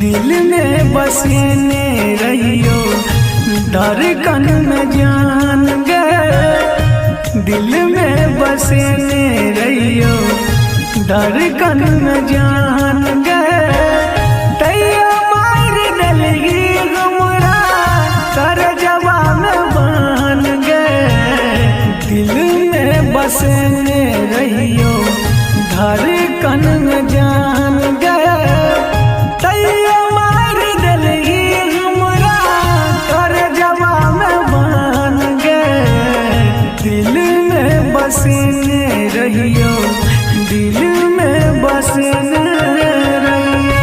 दिल में बसने रहियो धड़कन में जान गए। दिल में बसने रहियो धड़कन में जान गए। तैया मार डलगी हमरा कर जवान बन गए। दिल में बसने रहियो धड़कन में जान गए। तैया मार डलगी हमरा कर जवान बन गए। दिल में बसने रहियो दिल में बसने रहियो।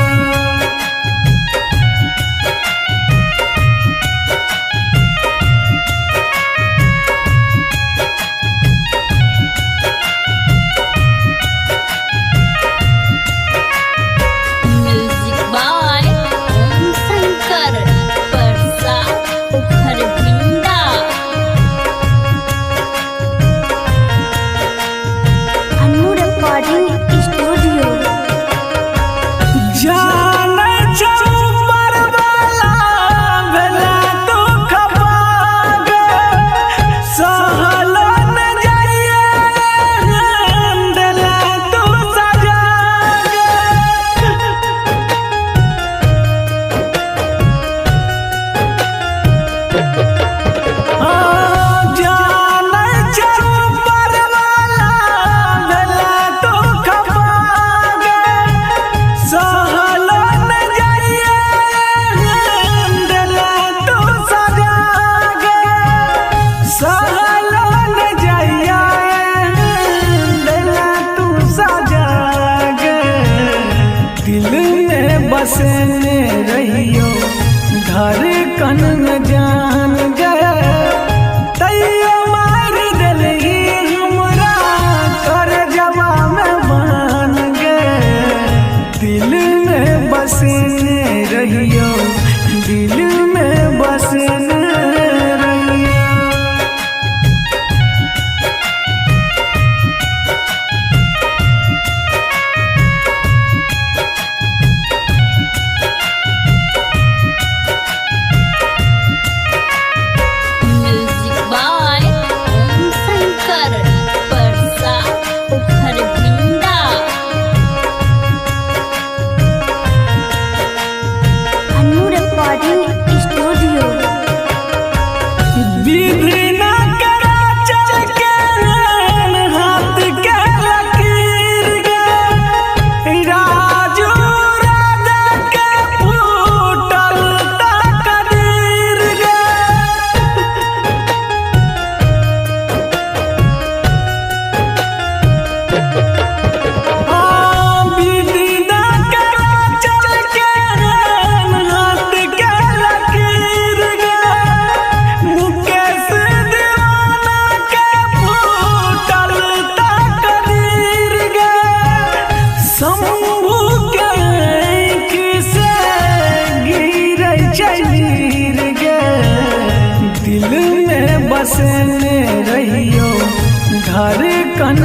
Music by Om Shankar Parsa Kharbhinda. Annu recording studio. जाने चौपर वाला भला तो खपाग सहलो न जाइए दिला तो सजाग। जाने चौपर वाला भला तो खपाग सहलो न जाइए दिला तो सजाग। सहलो न जाइए दिला तो सजाग। दिल में बसने रहियो धड़कन में जान गए। तैया मार डलगी हमरा कर जवान बन गए। दिल में बसने रहियो दिल में बसने रहियो। Music by Om Shankar Parsa Kharbhinda. Annu recording studio. विधि न करा चल के हाथ के लकीर गे। राजू राजा के फूटल तकदीर गे। विधि न करा चल के हाथ के लकीर गे। मुकेश दीवाना के फूटल तकदीर गे। शंभू के आँखि से गिरै छै नीर गे। दिल में बसने रहियो धड़कन